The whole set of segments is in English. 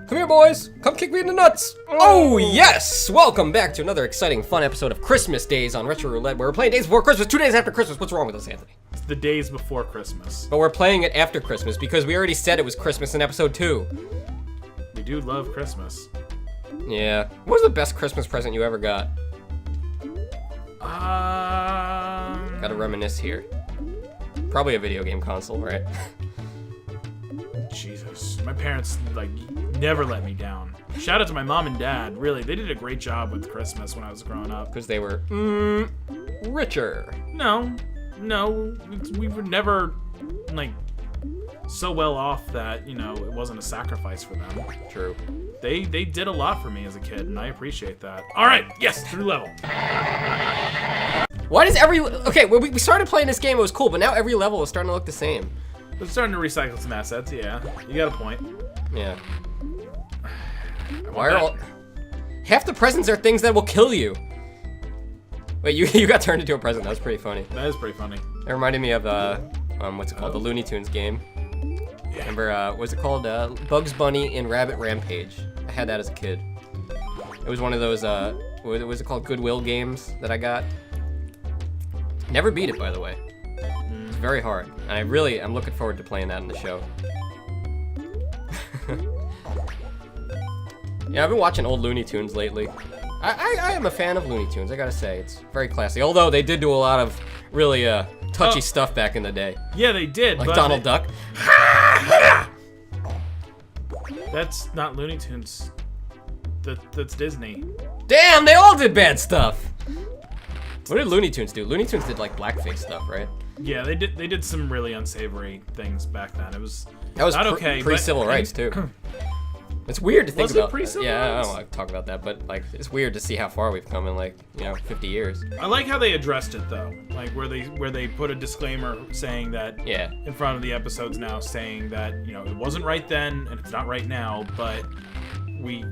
Come here, boys. Come kick me in the nuts. Oh, yes. Welcome back to another exciting, fun episode of Christmas Days on Retroroulette, where we're playing Days Before Christmas, 2 days after Christmas. What's wrong with us, Anthony? It's the days before Christmas. But we're playing it after Christmas because we already said it was Christmas in episode 2. We do love Christmas. Yeah. What was the best Christmas present you ever got? Gotta reminisce here. Probably a video game console, right? Jesus. My parents, never let me down. Shout out to my mom and dad. Really, they did a great job with Christmas when I was growing up. Because they were, richer. No. We were never, so well off that, it wasn't a sacrifice for them. True. They did a lot for me as a kid, and I appreciate that. All right, yes, through level. Why does okay, when we started playing this game, it was cool, but now every level is starting to look the same. We're starting to recycle some assets, yeah. You got a point. Yeah. Why are all... Half the presents are things that will kill you. Wait, you got turned into a present. That was pretty funny. That is pretty funny. It reminded me of, what's it called? The Looney Tunes game. Yeah. Remember, what's it called? Bugs Bunny in Rabbit Rampage. I had that as a kid. It was one of those, what was it called? Goodwill games that I got. Never beat it, by the way. It's very hard. And I'm looking forward to playing that in the show. Yeah, I've been watching old Looney Tunes lately. I am a fan of Looney Tunes, I gotta say. It's very classy. Although they did do a lot of really touchy stuff back in the day. Yeah, they did. Like Donald Duck. That's not Looney Tunes. That's Disney. Damn, they all did bad stuff. What did Looney Tunes do? Looney Tunes did like blackface stuff, right? Yeah, they did some really unsavory things back then. That was not okay. Pre-civil rights too. It's weird to think about. Pre-civil yeah, rights? I don't want to talk about that, but it's weird to see how far we've come in 50 years. I like how they addressed it though, where they put a disclaimer saying that in front of the episodes now, saying that it wasn't right then and it's not right now, but we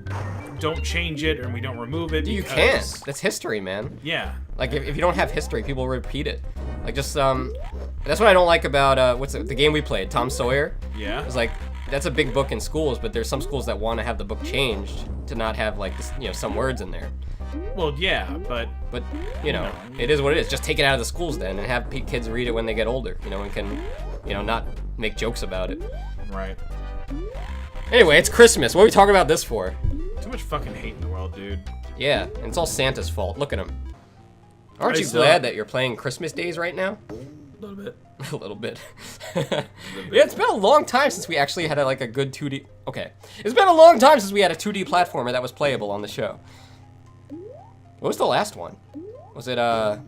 don't change it and we don't remove it. You can't. That's history, man. Yeah. If you don't have history, people repeat it. That's what I don't like about the game we played, Tom Sawyer. Yeah. It's that's a big book in schools, but there's some schools that want to have the book changed to not have some words in there. Well, yeah, but it is what it is. Just take it out of the schools then and have kids read it when they get older, and can, not make jokes about it. Right. Anyway, it's Christmas. What are we talking about this for? Too much fucking hate in the world, dude. Yeah, and it's all Santa's fault. Look at him. Aren't you glad that you're playing Christmas Days right now? A little bit. A little bit. Yeah, it's been a long time since we actually had a good 2D... Okay. It's been a long time since we had a 2D platformer that was playable on the show. What was the last one? Was it, I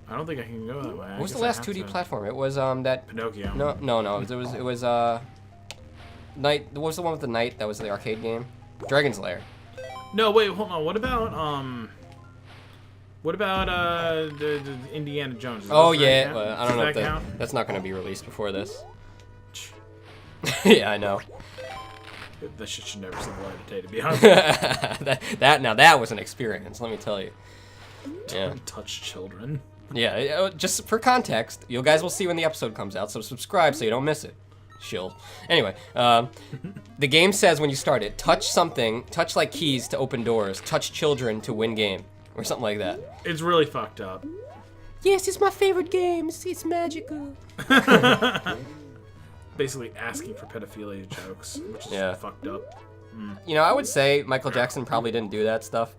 don't think I can go that way. What was the last 2D platformer? It was, that... Pinocchio. No. It was Night... What was the one with the knight that was the arcade game? Dragon's Lair. No, wait, hold on. What about, the Indiana Jones? Oh, yeah. I don't know if that's not going to be released before this. Yeah, I know. That shit should never see the light of day, to be honest. that was an experience, let me tell you. Yeah. Don't touch children. Yeah, just for context, you guys will see when the episode comes out, so subscribe so you don't miss it. Shill. Anyway, the game says when you start it, touch keys to open doors, touch children to win game. Or something like that. It's really fucked up. Yes, it's my favorite game. It's magical. Basically asking for pedophilia jokes, which is fucked up. I would say Michael Jackson probably didn't do that stuff.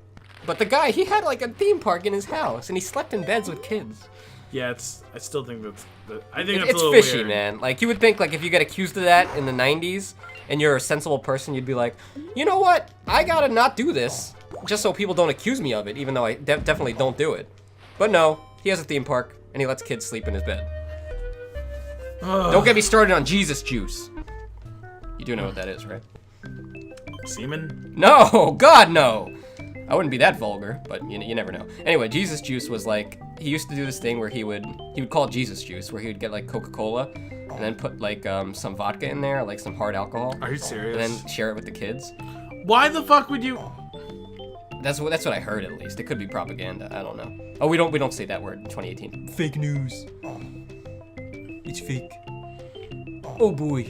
But the guy, he had a theme park in his house, and he slept in beds with kids. Yeah, I still think that's a little fishy, weird. Man. You would think, if you get accused of that in the 90s, and you're a sensible person, you'd be like, you know what? I gotta not do this. Just so people don't accuse me of it, even though I definitely don't do it. But no, he has a theme park, and he lets kids sleep in his bed. Don't get me started on Jesus juice. You do know what that is, right? Semen? No, God, no. I wouldn't be that vulgar, but you never know. Anyway, Jesus juice was he used to do this thing where he would call it Jesus juice, where he would get Coca-Cola, and then put some vodka in there, some hard alcohol. Are you serious? And then share it with the kids. Why the fuck would you? That's what I heard, at least. It could be propaganda. I don't know. Oh, we don't say that word in 2018. Fake news. It's fake. Oh boy.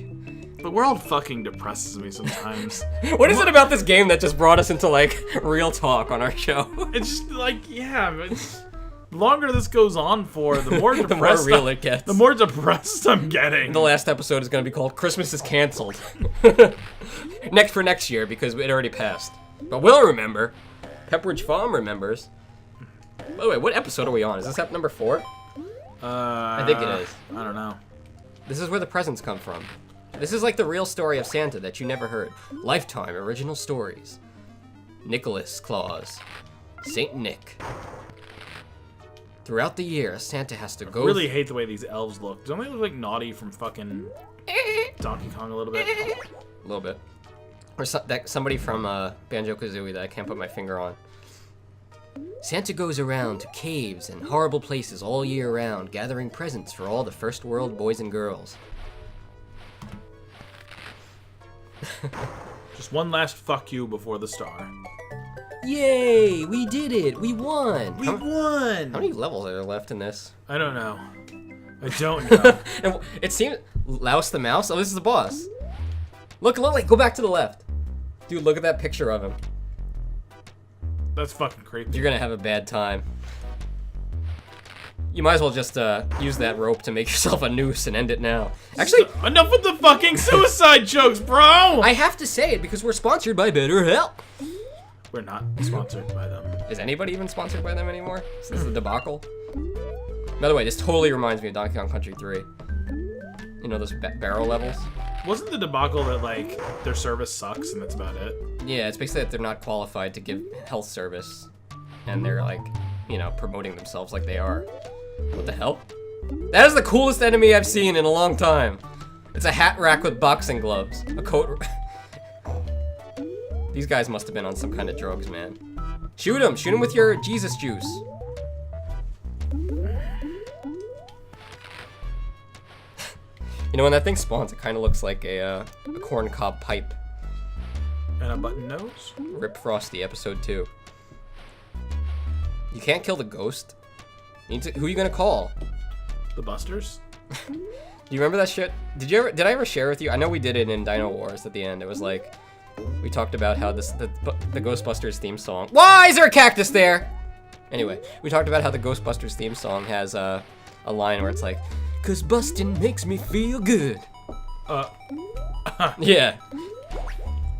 The world fucking depresses me sometimes. What is it about this game that just brought us into, like, real talk on our show? It's just like, yeah, the longer this goes on for, the more depressed the more real it gets. The more depressed I'm getting. The last episode is going to be called Christmas is Canceled. next year, because it already passed. But we'll remember. Pepperidge Farm remembers. By the way, what episode are we on? Is this number 4? I think it is. I don't know. This is where the presents come from. This is like the real story of Santa that you never heard. Lifetime original stories. Nicholas Claus. Saint Nick. Throughout the year, Santa has to go... I really hate the way these elves look. Don't they look like Naughty from fucking Donkey Kong a little bit? A little bit. Or somebody from Banjo-Kazooie that I can't put my finger on. Santa goes around to caves and horrible places all year round, gathering presents for all the first world boys and girls. Just one last fuck you before the star. Yay! We did it! We won! We won! How many levels are there left in this? I don't know. I don't know. And it seems... Louse the Mouse? Oh, this is the boss. Look, go back to the left. Dude, look at that picture of him. That's fucking creepy. You're gonna have a bad time. You might as well just use that rope to make yourself a noose and end it now. Actually, enough with the fucking suicide jokes, bro! I have to say it because we're sponsored by BetterHelp. We're not sponsored by them. Is anybody even sponsored by them anymore? Since the debacle? By the way, this totally reminds me of Donkey Kong Country 3. You know those barrel levels? Wasn't the debacle that, like, their service sucks and that's about it? Yeah, it's basically that they're not qualified to give health service. And they're, like, you know, promoting themselves like they are. What the hell? That is the coolest enemy I've seen in a long time. It's a hat rack with boxing gloves. A coat... These guys must have been on some kind of drugs, man. Shoot him! Shoot him with your Jesus juice. You know, when that thing spawns, it kind of looks like a corn cob pipe. And a button nose? Rip Frosty, episode 2. You can't kill the ghost. Who are you gonna call? The Busters? Do you remember that shit? Did I ever share with you? I know we did it in Dino Wars at the end. It was like, we talked about how the Ghostbusters theme song... Why is there a cactus there? Anyway, we talked about how the Ghostbusters theme song has a line where it's like, "'Cause bustin' makes me feel good." Yeah.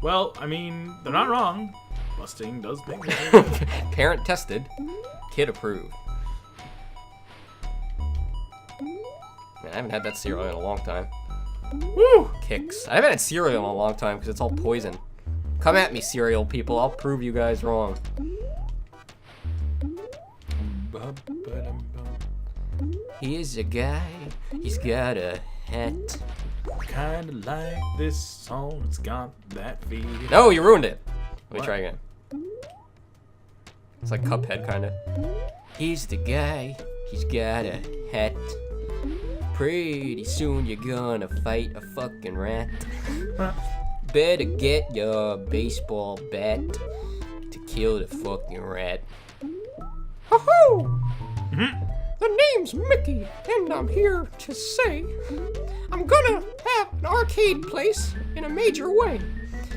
Well, I mean, they're not wrong. Busting does make me feel good. Parent tested, kid approved. Man, I haven't had that cereal in a long time. Woo! Kicks. I haven't had cereal in a long time because it's all poison. Come at me, cereal people. I'll prove you guys wrong. Here's a guy. He's got a hat. Kinda like this song. It's got that feeling. No, you ruined it. Let me try again. It's like Cuphead, kind of. He's the guy. He's got a hat. Pretty soon you're gonna fight a fucking rat. Better get your baseball bat to kill the fucking rat. Ho-ho! The name's Mickey, and I'm here to say I'm gonna have an arcade place in a major way.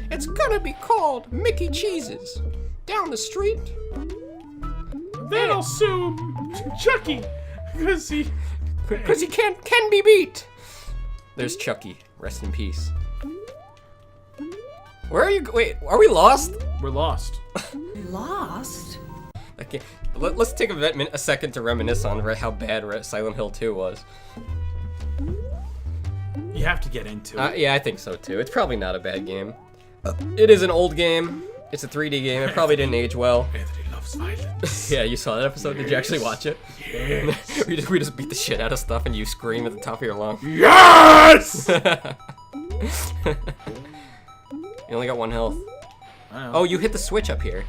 It's gonna be called Mickey Cheeses. Down the street. Then I'll sue Chucky, because he can be beat. There's Chucky. Rest in peace. Where are you? Wait, are we lost? We're lost. Lost? Okay, let's take a second to reminisce on how bad Silent Hill 2 was. You have to get into it. Yeah, I think so too. It's probably not a bad game. It is an old game. It's a 3D game. It probably didn't age well. Anthony loves violence. Yeah, you saw that episode? Did you actually watch it? Yes. we just beat the shit out of stuff and you scream at the top of your lungs. Yes! You only got 1 health. I know. Oh, you hit the switch up here.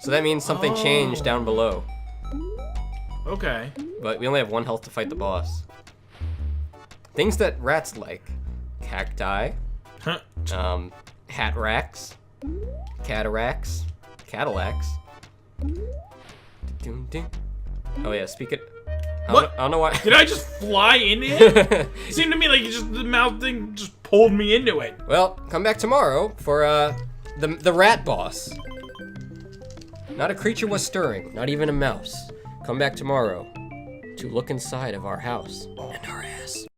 So that means something changed down below. Okay. But we only have 1 health to fight the boss. Things that rats like. Cacti. Hat racks. Cataracts. Cadillacs. Oh yeah, speak it. What? I don't know why. Did I just fly in it? It seemed to me like the mouth thing just pulled me into it. Well, come back tomorrow for the rat boss. Not a creature was stirring, not even a mouse. Come back tomorrow to look inside of our house and our ass.